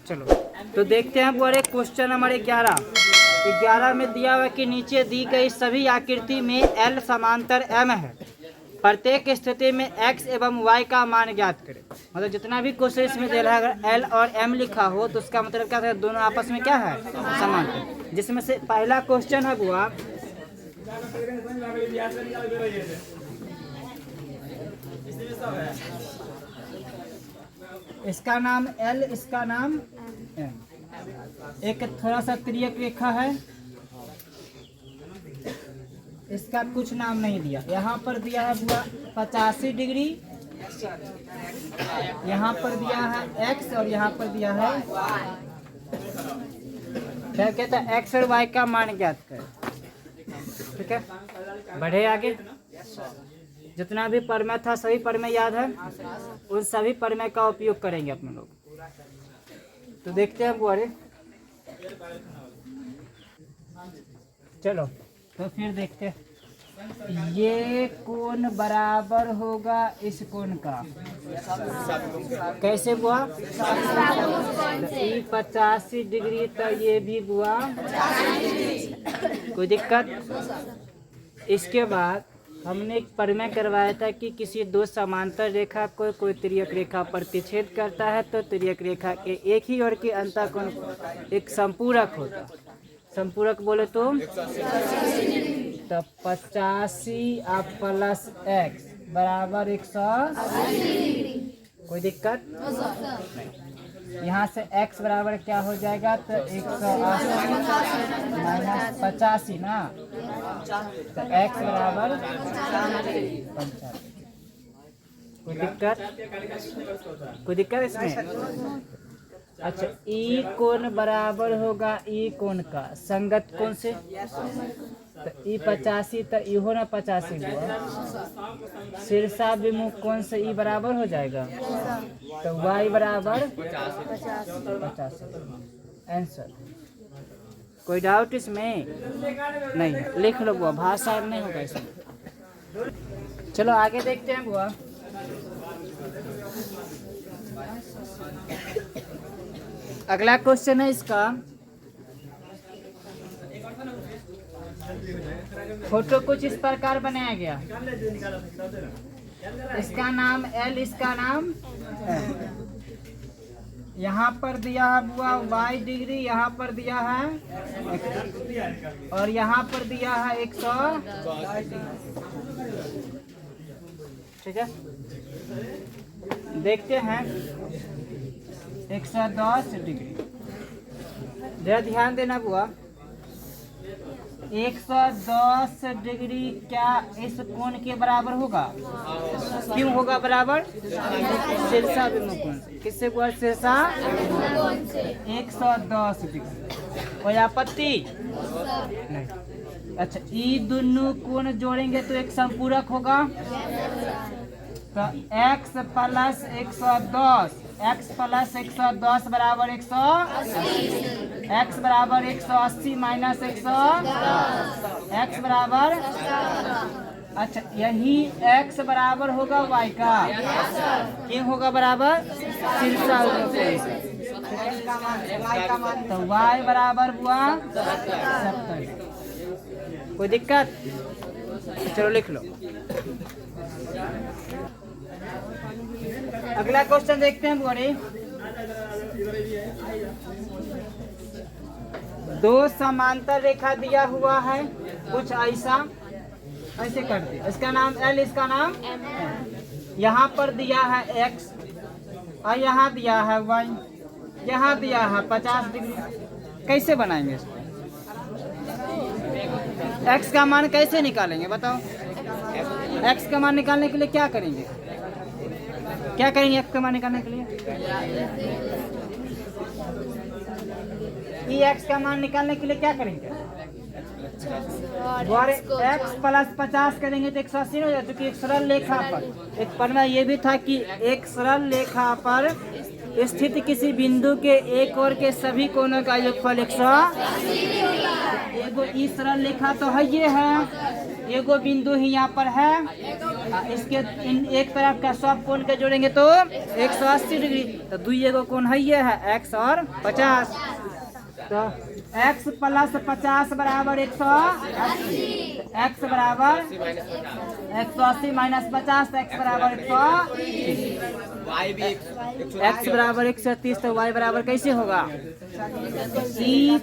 चलो तो देखते हैं बुआरे क्वेश्चन नंबर 11 में दिया हुआ कि नीचे दी गई सभी आकृति में L समांतर M है, प्रत्येक स्थिति में x एवं y का मान ज्ञात करें। मतलब जितना भी क्वेश्चन इसमें दे रहा है अगर L और M लिखा हो तो उसका मतलब क्या है, दोनों आपस में क्या है, समांतर। जिसमें से पहला क्वेश्चन है बुआ, इसका नाम L, इसका नाम M। एक थोड़ा सा तिर्यक रेखा है, इसका कुछ नाम नहीं दिया। यहाँ पर दिया है बुआ 85 डिग्री, यहाँ पर दिया है x और यहाँ पर दिया है क्या कहता है x और y का मान ज्ञात करें। ठीक है, बढ़े आगे। जितना भी प्रमेय था सभी प्रमेय याद है, उन सभी प्रमेय का उपयोग करेंगे अपन लोग। तो देखते हैं बुआरे, चलो तो फिर देखते हैं। ये कोण बराबर होगा इस कोण का, कैसे बुआ, ये 85 डिग्री, तो ये भी बुआ कोई दिक्कत। इसके बाद हमने एक प्रमेय करवाया था कि किसी दो समांतर रेखा को कोई तिर्यक रेखा प्रतिच्छेद करता है तो तिर्यक रेखा के एक ही ओर के अंतःकोण एक संपूरक होता। संपूरक बोले तो 85 आप प्लस x बराबर 180। कोई दिक्कत नहीं। यहाँ से x बराबर क्या हो जाएगा, तो 180 माइनस 85 ना, तो x बराबर 85। कोई दिक्कत, कोई दिक्कत इसमें। अच्छा, ई कोण बराबर होगा ई कोण का संगत कोण से, तो ई 85 तो ई हो ना 85 हुआ। शीर्षा विमुख कोण से ई बराबर हो जाएगा, तो y बराबर 50। आंसर। कोई डाउट इसमें नहीं है, लिख लो बुआ, भाषा नहीं होगा इसमें। चलो आगे देखते हैं बुआ। अगला क्वेश्चन है इसका, फोटो कुछ इस प्रकार बनाया गया, इसका नाम L, इसका नाम यहाँ पर दिया है बुआ y डिग्री, यहाँ पर दिया है और यहाँ पर दिया है 100। ठीक है, देखते हैं 110 डिग्री। जरा ध्यान देना बुआ, 110 डिग्री क्या इस कोण के बराबर होगा? क्यों होगा बराबर? शीर्षा विमुख कोण से। किससे बुआ? शीर्षा 110 डिग्री। कोई आपत्ति नहीं। अच्छा, ये दोनों कोण जोड़ेंगे तो एक संपूरक होगा, तो x प्लस 110, x प्लस 110 बराबर 180, x बराबर 180 माइनस 100, x बराबर। अच्छा, यही x बराबर होगा y का, क्यों होगा बराबर? शीर्षा तो y बराबर हुआ 70। कोई दिक्कत? चलो लिख लो। अगला क्वेश्चन देखते हैं बुआरे। दो समांतर रेखा दिया हुआ है कुछ ऐसा, ऐसे करते, इसका नाम L, इसका नाम M। यहाँ पर दिया है x और यहाँ दिया है y, यहाँ दिया है 50 डिग्री। कैसे बनाएंगे इसको? x का मान कैसे निकालेंगे बताओ? x का मान निकालने के लिए क्या करेंगे? क्या करेंगे x का मान निकालने के लिए? x का मान निकालने के लिए क्या करेंगे? x प्लस 50 करेंगे तो 180 हो जाएगा, क्योंकि एक सरल रेखा पर एक प्रमेय ये भी था कि एक सरल रेखा पर स्थित किसी बिंदु के एक ओर के सभी कोणों का योगफल 180। एगो इस सरल रेखा तो है, ये है एगो बिंदु ही यहाँ पर है इसके इन एक तरफ का सब कोण के जोड़ेंगे तो 180 डिग्री। तो दुई एगो कोण है ये है x और 50। तो x प्लस 50 बराबर 180। x बराबर 180 माइनस 50 तो x बराबर 130। x बराबर 130 तो y बराबर कैसे होगा? ई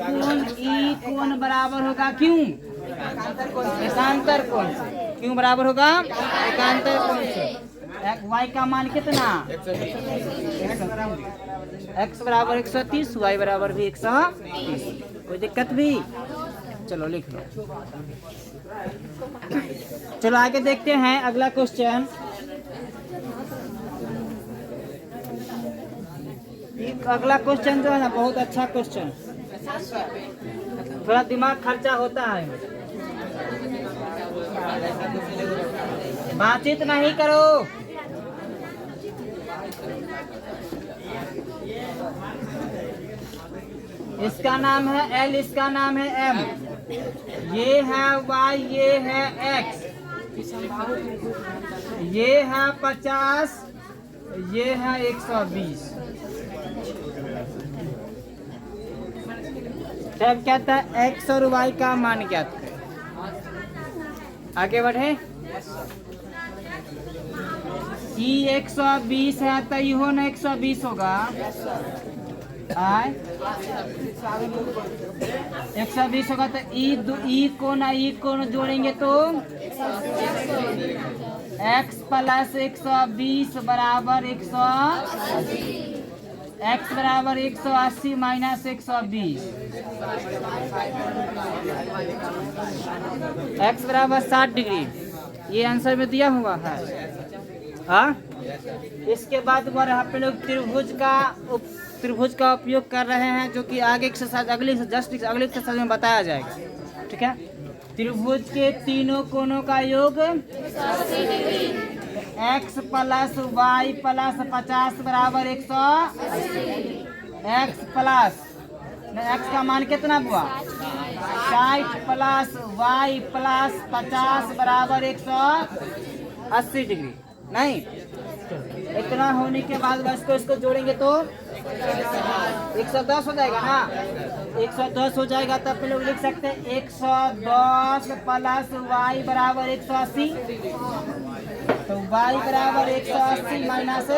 कोण बराबर होगा क्यों? एकांतर कोण से। क्यों बराबर होगा? एकांतर कोण से। y का मान कितना? x बराबर 130, y बराबर भी 130। कोई दिक्कत भी? चलो लिख लो। चलो आगे देखते हैं अगला क्वेश्चन। अगला क्वेश्चन जो है ना बहुत अच्छा क्वेश्चन, थोड़ा दिमाग खर्चा होता है। बातचीत नहीं करो। इसका नाम है L, इसका नाम है M, ये है Y, ये है X, ये है 50, ये है 120। तब कहता है X और Y का मान ज्ञात करें। आगे बढ़े। ई 120 है तो इहो न 120 होगा। 120 होगा तो ई कोण जोड़ेंगे तो x प्लस 120 बराबर 180। x बराबर 180 माइनस 120। x बराबर 60 डिग्री। ये आंसर में दिया हुआ है। हाँ, इसके बाद हम लोग त्रिभुज का उपयोग कर रहे हैं, जो कि आगे एक्सरसाइज अगले एक्सरसाइज में बताया जाएगा। ठीक है। त्रिभुज के तीनों कोणों का योग x प्लस y प्लस 50 बराबर 180। x प्लस x का मान कितना हुआ? 60 प्लस y प्लस 50 बराबर 180 डिग्री। नहीं, इतना होने के बाद इसको जोड़ेंगे तो 110 हो जाएगा ना। 110 हो जाएगा तब फिर लोग लिख सकते हैं 110 प्लस y बराबर 180। तो y बराबर 180 माइनस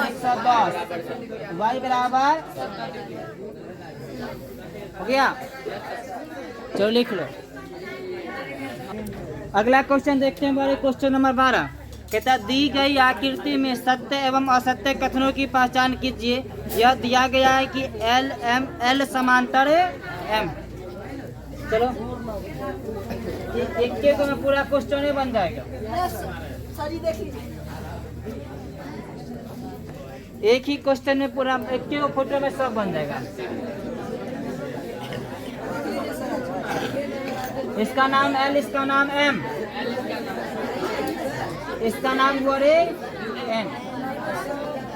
110, y बराबर हो गया। चलो लिख लो। अगला क्वेश्चन देखते हैं, बड़े क्वेश्चन नंबर 12। कहता दी गई आकृति में सत्य एवं असत्य कथनों की पहचान कीजिए। यह दिया गया है कि L समांतर M। चलो एक को में पूरा क्वेश्चन ही बन जाएगा। एक ही क्वेश्चन में पूरा एक फोटो में सब बन जाएगा। इसका नाम L, इसका नाम M, इसका नाम हुआ रे N।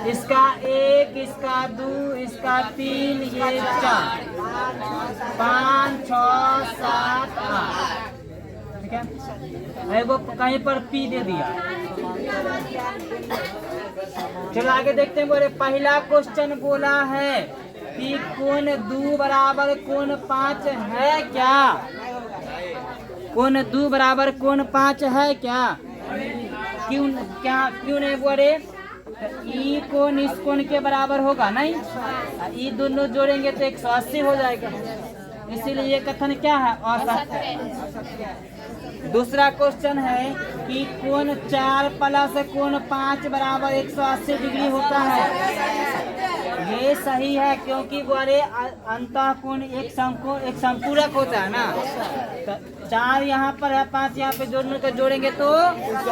इसका 1, इसका 2, इसका 3, ये 4, 5, 6, 7, 8। ठीक है। वो कहीं पर P दे दिया। चलो आगे देखते हैं। बोले पहला क्वेश्चन बोला है कि कोण 2 बराबर कोण 5 है क्या? कोण 2 बराबर कोण 5 है क्या? क्यों नहीं बोले? ई कोण इस कोण के बराबर होगा नहीं। ई दोनों जोड़ेंगे तो 180 हो जाएगा। इसीलिए ये कथन क्या है? असत्य है। दूसरा क्वेश्चन है कि कोण 4 प्लस कोण 5 बराबर 180 डिग्री होता है। ये सही है, क्योंकि बोले अंतः कोण एक संपूरक होता है ना। तो 4 यहाँ पर है, 5 यहाँ पे जोड़ेंगे तो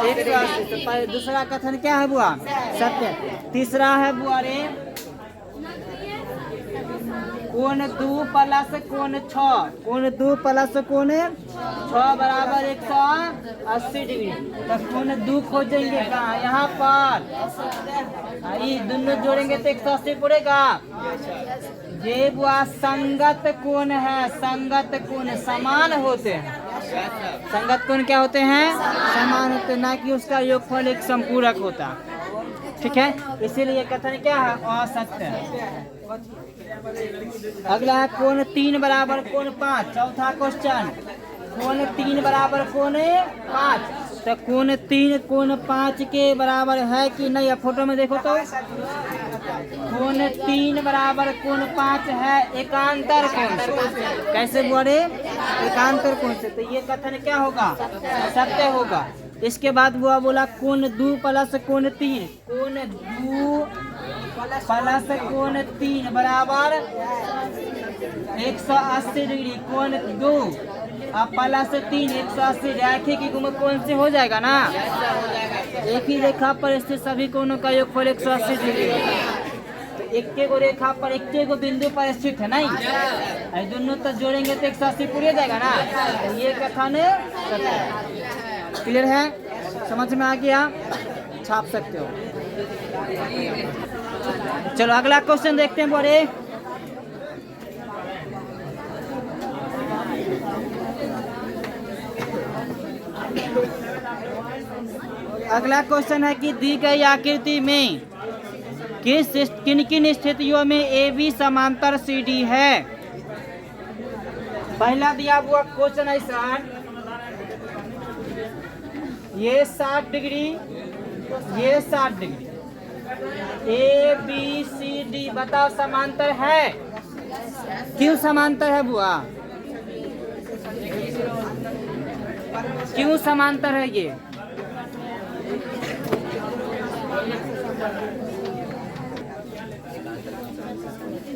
180। तो दूसरा कथन क्या है बुआ? सत्य। तीसरा है बुआ रे कोण 2 प्लस कोण 6, कोण 2 प्लस कोण 6 बराबर 180 डिग्री। तो कोण 2 खोजेंगे कहाँ? यहाँ पर। ये दोनों जोड़ेंगे तो 180 पड़ेगा। ये बुआ संगत कोण है। संगत कोण समान होते हैं। संगत कोण क्या होते हैं? समान होते हैं, ना कि उसका योगफल एक संपूरक होता। ठीक है, इसीलिए कथन क्या है? असत्य है। अगला है कोण 3 बराबर कोण 5। चौथा क्वेश्चन, कोण 3 बराबर कोण 5, तो कोण 3 कोण 5 के बराबर है कि नहीं? अब फोटो में देखो तो कोण 3 बराबर कोण 5 है एकांतर कोण से। कैसे बोले? एकांतर कोण से। तो ये कथन क्या होगा? सत्य होगा। इसके बाद वो बोला कोण 2 प्लस कोण 3, कोण 2 प्लस कोण 3 बराबर 180 डिग्री। कोण 2 अब प्लस 3 180 रैखिक युग्म कोण से हो जाएगा ना। एक ही रेखा पर स्थित सभी कोणों का योगफल 180 डिग्री है। तो एक को रेखा पर एक को बिंदु पर स्थित है नहीं, अरे दोनों तो जोड़ेंगे तो 180 पूरे जाएगा ना। तो ये कथन क्लियर है? समझ में आ गया? छाप सकते हो। चलो अगला क्वेश्चन देखते हैं। बोले अगला क्वेश्चन है कि दी गई आकृति में किन किन स्थितियों में ए बी समांतर सी डी है। पहला दिया हुआ क्वेश्चन है सर, ये 60 डिग्री, ये 60 degree, A B C D बताओ समांतर है? क्यों समांतर है बुआ? क्यों समांतर है ये?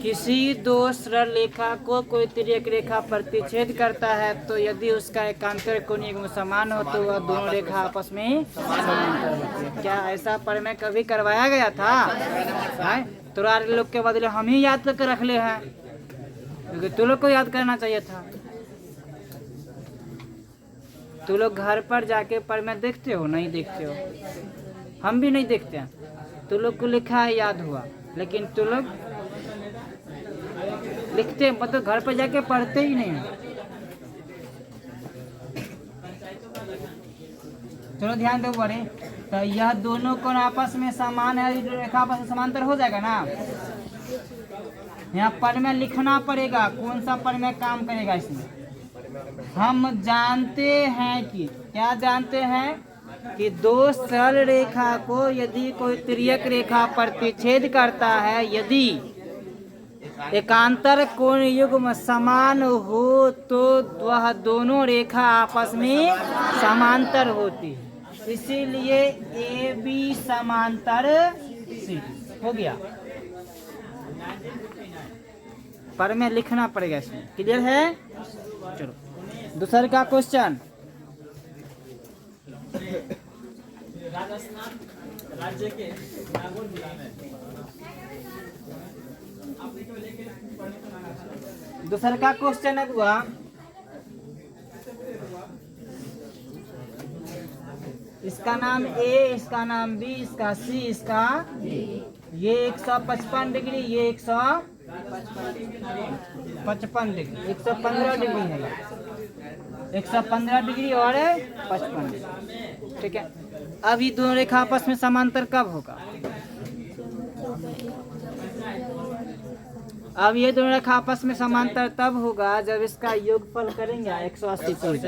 किसी दो सरल रेखा को कोई तिर्यक रेखा प्रतिच्छेद करता है तो यदि उसका एकांतर कोणीय युग्म समान हो तो वह दोनों रेखा आपस में समांतर होती है। क्या ऐसा पढ़ कभी करवाया गया था? है तो लोग के बदले हम ही याद करके रख ले हैं, क्योंकि तू लोग को याद करना चाहिए था। तू लोग घर पर जाके पढ़ में देखते हो? नहीं देखते हो, हम भी नहीं देखते हैं। तू लोग को लिखा है याद हुआ, लेकिन तू लोग लिखते हैं मतलब घर पर जाके पढ़ते ही नहीं है। चलो ध्यान दो बड़े, तो यह दोनों कोण आपस में समान है, रेखा आपस में समांतर हो जाएगा ना। यहाँ पढ़ में लिखना पड़ेगा, कौन सा पढ़ में काम करेगा इसमें। हम जानते हैं कि, क्या जानते हैं कि दो सरल रेखा को यदि कोई तिर्यक रेखा प्रतिच्छेद करता है, यदि एकांतर कोण युग्म समान हो तो वह दोनों रेखा आपस में समांतर होती है। इसीलिए ए बी समांतर सी हो गया। पर में लिखना पड़ेगा इसमें। क्लियर है? चलो दूसरा का क्वेश्चन, राजस्थान राज्य के नागौर जिला में दूसरा का क्वेश्चन है हुआ, इसका नाम ए, इसका नाम बी, इसका सी, इसका ये 155 डिग्री, ये 155 डिग्री, 115 डिग्री है, 115 डिग्री और 55 डिग्री। ठीक है, अब ये दोनों रेखा आपस में समांतर कब होगा? अब ये दोनों रेखा आपस में समांतर तब होगा जब इसका योगफल करेंगे 180 पूर्ण।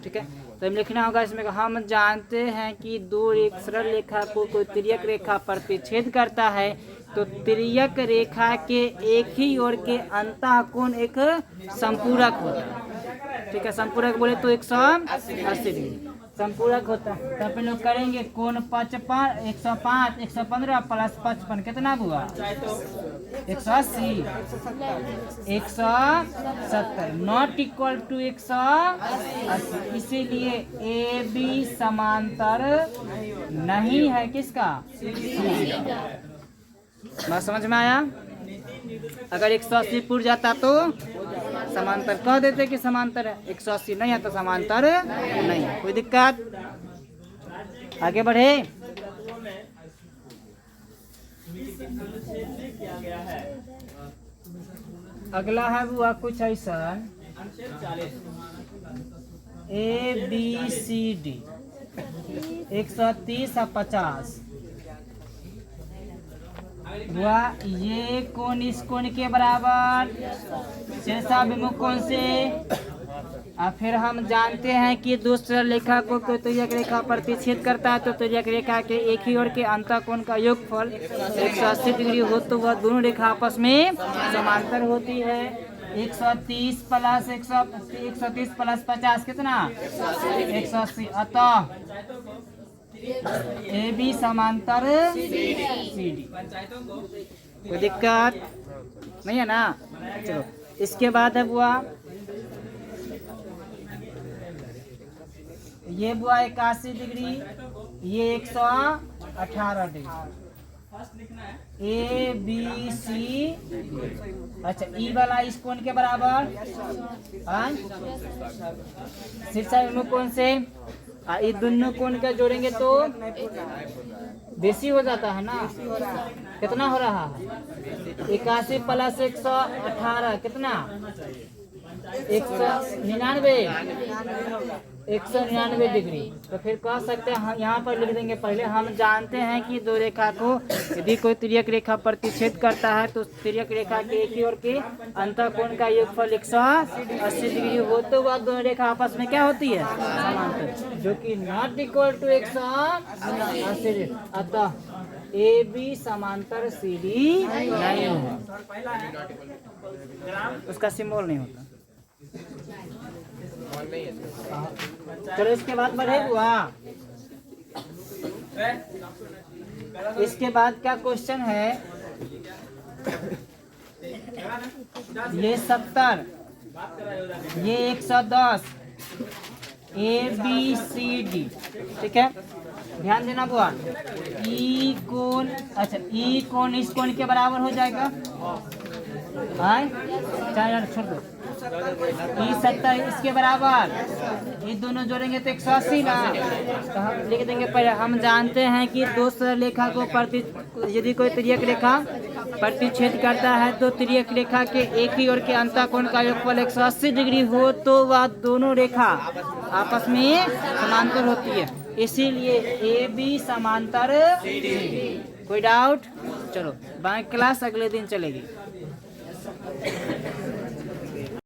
ठीक है, तो लिखना होगा इसमें, हम जानते हैं कि दो एक सरल रेखा को कोई तिर्यक रेखा प्रतिच्छेद करता है तो तिर्यक रेखा के एक ही ओर के अंतः कोण एक संपूरक होता है। ठीक है, संपूरक बोले तो 180 डिग्री संपूरक होता है। तो अपन लोग करेंगे कोण 55 105 115 प्लस 55 कितना हुआ? 180 170 नॉट इक्वल टू 180। इसीलिए ए बी समांतर नहीं है किसका? बात समझ में आया? अगर 180 पूर जाता तो समांतर कह देते कि समांतर है, 180 नहीं है तो समांतर नहीं है। कोई दिक्कत? आगे बढ़े। अगला है वो कुछ ऐसा, ABCD 130 और 50 हुआ। ये कोण इस कोण के बराबर शीर्षाभिमुख कोण से। और फिर हम जानते हैं कि दूसरा रेखा को कोई तुल्यक रेखा प्रतिच्छेद करता है तो तुल्यक रेखा के एक ही ओर के अंतःकोण का योगफल 180 डिग्री हो तो वह दोनों रेखा आपस में समांतर होती है। 130 प्लस 50 कितना 180। अतः AB समांतर CD। कोई दिक्कत नहीं है ना। चलो इसके बाद है बुआ ये बुआ 81 डिग्री, ये 118 डिग्री। ABC अच्छा ई वाला इस कोण के बराबर शीर्षाभिमुख कोण से। ये दोनों कोण का जोड़ेंगे तो बेसी हो जाता है ना। कितना हो रहा है 81 प्लस 118 कितना 199 डिग्री। तो फिर कह सकते हैं हम यहाँ पर लिख देंगे। पहले हम जानते हैं कि दो रेखा को यदि कोई तिर्यक रेखा प्रतिच्छेद करता है तो तिर्यक रेखा के एक ही ओर के अंतःकोण का योगफल 180 डिग्री हो तो वह दोनों रेखा आपस में क्या होती है समांतर, जो कि नॉट इक्वल टू 180। अतः AB समांतर CD नहीं होगा, उसका सिंबल नहीं होता। चलो इसके बाद बढ़े बुआ। इसके बाद क्या क्वेश्चन है ये 70 ये 110 ABCD ठीक है। ध्यान देना बुआ ई कोण अच्छा ई कोण इस कोण के बराबर हो जाएगा। यार छोड़ दो। ई 70 इसके बराबर ये दोनों जोड़ेंगे तो 180 ना। तो हम लिख देंगे। पहले हम जानते हैं कि दो सरल रेखा को यदि कोई तिर्यक रेखा प्रतिच्छेद करता है तो तिर्यक रेखा के एक ही ओर के अंतःकोण का योगफल 180 डिग्री हो तो वह दोनों रेखा आपस में समांतर होती है। इसीलिए AB समांतर कोई डाउट। चलो बाकी क्लास अगले दिन चलेगी।